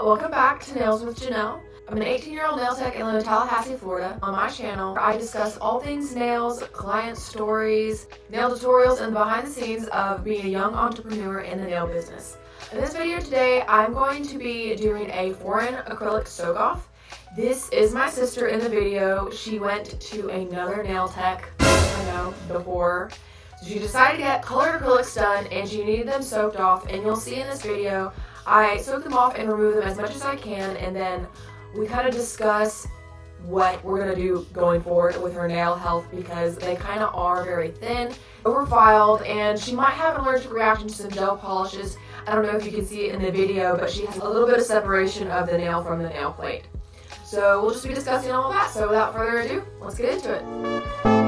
Welcome back to Nails with Janelle. I'm an 18-year-old nail tech and live in Tallahassee, Florida. On my channel, I discuss all things nails, client stories, nail tutorials, and the behind the scenes of being a young entrepreneur in the nail business. In this video today, I'm going to be doing a foreign acrylic soak-off. This is my sister in the video. She went to another nail tech, I know, before. So she decided to get colored acrylics done and she needed them soaked off, and you'll see in this video I soak them off and remove them as much as I can, and then we kind of discuss what we're going to do going forward with her nail health, because they kind of are very thin, over-filed, and she might have an allergic reaction to some gel polishes. I don't know if you can see it in the video, but she has a little bit of separation of the nail from the nail plate. So we'll just be discussing all of that. So without further ado, let's get into it.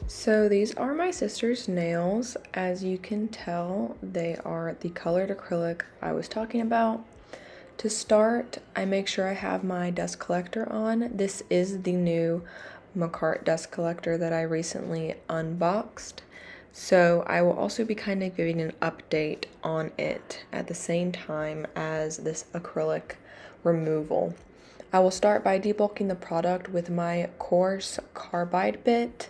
So these are my sister's nails. As you can tell, they are the colored acrylic I was talking about. To start, I make sure I have my dust collector on. This is the new Makartt dust collector that I recently unboxed. So I will also be kind of giving an update on it at the same time as this acrylic removal. I will start by debulking the product with my coarse carbide bit.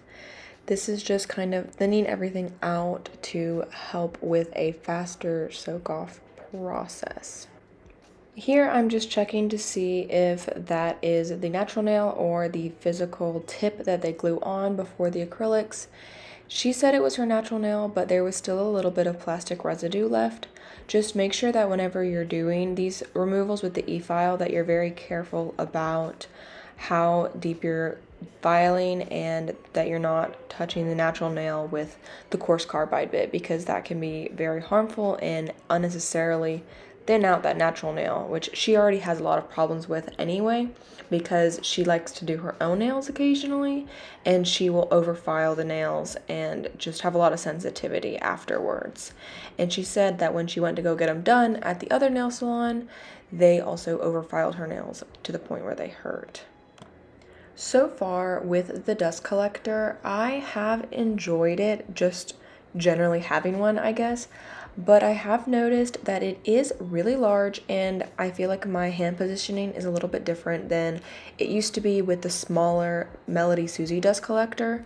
This is just kind of thinning everything out to help with a faster soak-off process. Here I'm just checking to see if that is the natural nail or the physical tip that they glue on before the acrylics. She said it was her natural nail, but there was still a little bit of plastic residue left. Just make sure that whenever you're doing these removals with the e-file that you're very careful about how deep you're filing and that you're not touching the natural nail with the coarse carbide bit, because that can be very harmful and unnecessarily thin out that natural nail, which she already has a lot of problems with anyway, because she likes to do her own nails occasionally and she will overfile the nails and just have a lot of sensitivity afterwards. And she said that when she went to go get them done at the other nail salon, they also overfiled her nails to the point where they hurt. So far with the dust collector, I have enjoyed it, just generally having one, I guess, but I have noticed that it is really large, and I feel like my hand positioning is a little bit different than it used to be with the smaller Melody Susie dust collector.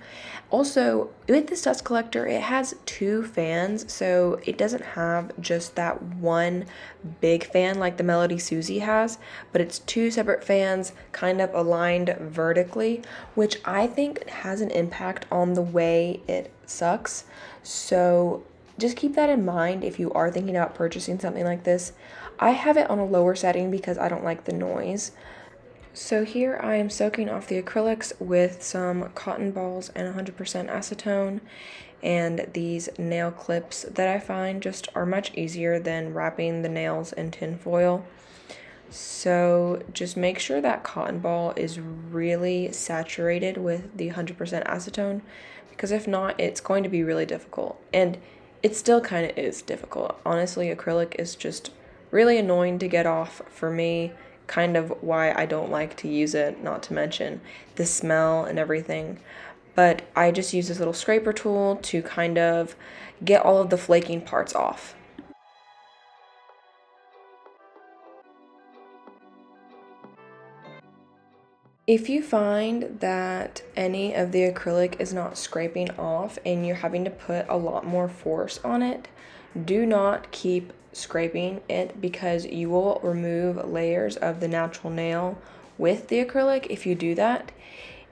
Also, with this dust collector, it has two fans, so it doesn't have just that one big fan like the Melody Susie has, but it's two separate fans kind of aligned vertically, which I think has an impact on the way it sucks. So just keep that in mind if you are thinking about purchasing something like this. I have it on a lower setting because I don't like the noise. So here I am soaking off the acrylics with some cotton balls and 100% acetone, and these nail clips that I find just are much easier than wrapping the nails in tin foil. So just make sure that cotton ball is really saturated with the 100% acetone, because if not, it's going to be really difficult. And it still kind of is difficult. Honestly, acrylic is just really annoying to get off for me, kind of why I don't like to use it, not to mention the smell and everything. But I just use this little scraper tool to kind of get all of the flaking parts off. If you find that any of the acrylic is not scraping off and you're having to put a lot more force on it, do not keep scraping it, because you will remove layers of the natural nail with the acrylic if you do that.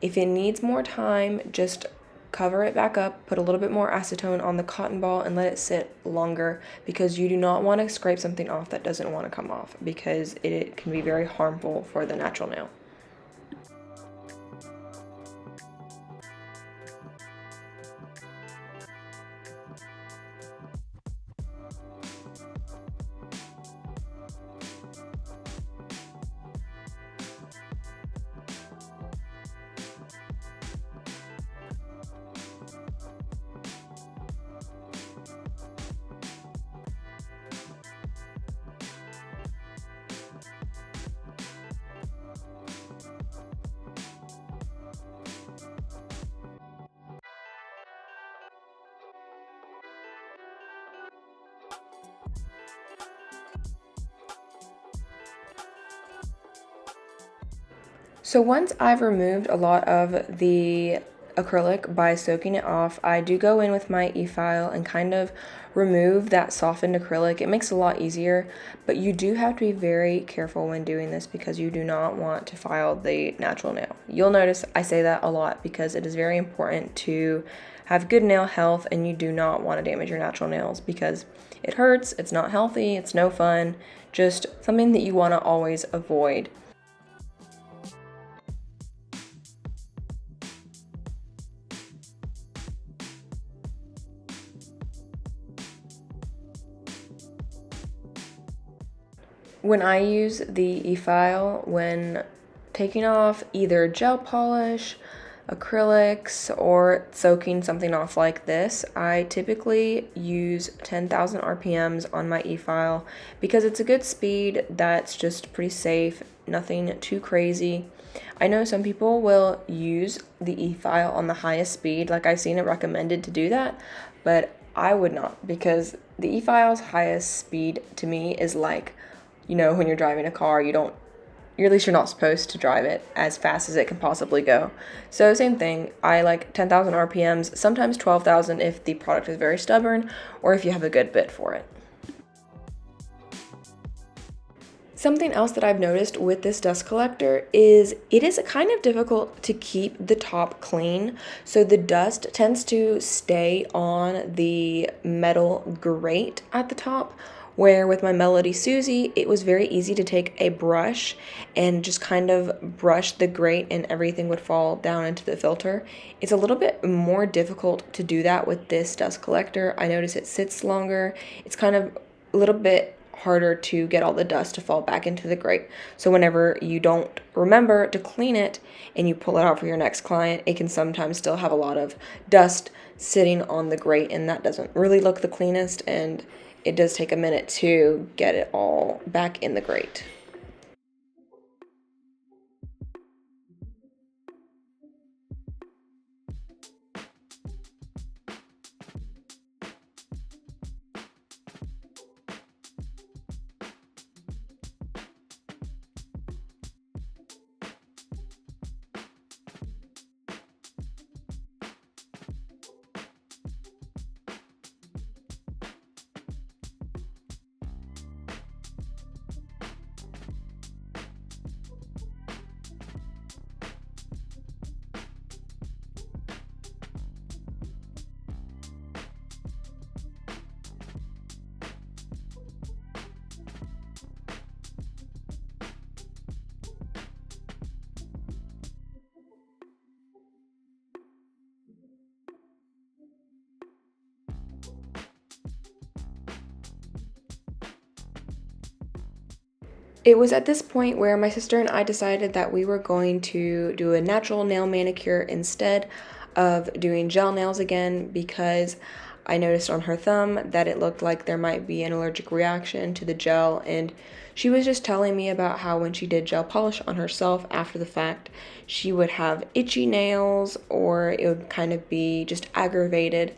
If it needs more time, just cover it back up, put a little bit more acetone on the cotton ball and let it sit longer, because you do not want to scrape something off that doesn't want to come off, because it can be very harmful for the natural nail. So once I've removed a lot of the acrylic by soaking it off, I do go in with my e-file and kind of remove that softened acrylic. It makes it a lot easier, but you do have to be very careful when doing this because you do not want to file the natural nail. You'll notice I say that a lot because it is very important to have good nail health, and you do not want to damage your natural nails because it hurts, it's not healthy, it's no fun, just something that you want to always avoid. When I use the e-file, when taking off either gel polish, acrylics, or soaking something off like this, I typically use 10,000 RPMs on my e-file because it's a good speed that's just pretty safe, nothing too crazy. I know some people will use the e-file on the highest speed, like I've seen it recommended to do that, but I would not because the e-file's highest speed to me is like, when you're driving a car, you're at least you're not supposed to drive it as fast as it can possibly go. So same thing, I like 10,000 RPMs, sometimes 12,000 if the product is very stubborn or if you have a good bit for it. Something else that I've noticed with this dust collector is it is kind of difficult to keep the top clean. So the dust tends to stay on the metal grate at the top, where with my Melody Susie, it was very easy to take a brush and just kind of brush the grate and everything would fall down into the filter. It's a little bit more difficult to do that with this dust collector. I notice it sits longer. It's kind of a little bit harder to get all the dust to fall back into the grate. So whenever you don't remember to clean it and you pull it out for your next client, it can sometimes still have a lot of dust sitting on the grate, and that doesn't really look the cleanest, and it does take a minute to get it all back in the grate. It was at this point where my sister and I decided that we were going to do a natural nail manicure instead of doing gel nails again because I noticed on her thumb that it looked like there might be an allergic reaction to the gel, and she was just telling me about how when she did gel polish on herself after the fact, she would have itchy nails or it would kind of be just aggravated.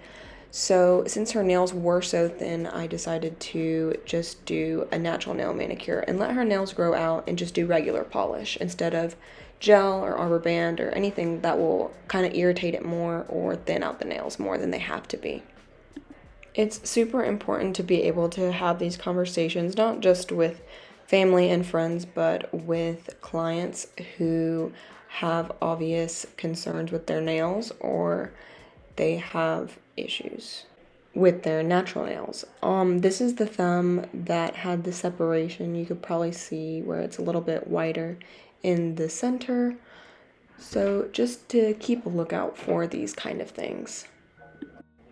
So since her nails were so thin, I decided to just do a natural nail manicure and let her nails grow out and just do regular polish instead of gel or arbor band or anything that will kind of irritate it more or thin out the nails more than they have to be. It's super important to be able to have these conversations, not just with family and friends, but with clients who have obvious concerns with their nails or they have issues with their natural nails. This is the thumb that had the separation. You could probably see where it's a little bit wider in the center. So just to keep a lookout for these kind of things.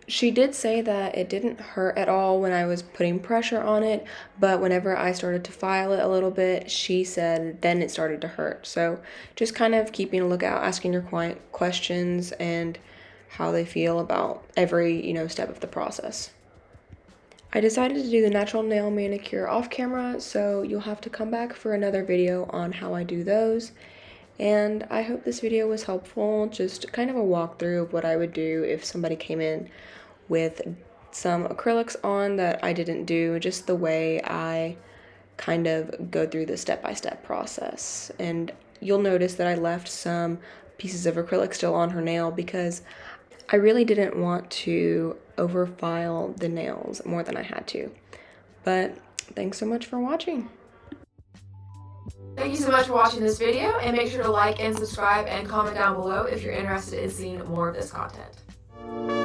She did say that it didn't hurt at all when I was putting pressure on it, but whenever I started to file it a little bit, she said then it started to hurt. So just kind of keeping a lookout, asking your client questions and how they feel about every, step of the process. I decided to do the natural nail manicure off camera, so you'll have to come back for another video on how I do those. And I hope this video was helpful, just kind of a walkthrough of what I would do if somebody came in with some acrylics on that I didn't do, just the way I kind of go through the step-by-step process. And you'll notice that I left some pieces of acrylic still on her nail because I really didn't want to overfile the nails more than I had to. But thanks so much for watching. Thank you so much for watching this video, and make sure to like and subscribe and comment down below if you're interested in seeing more of this content.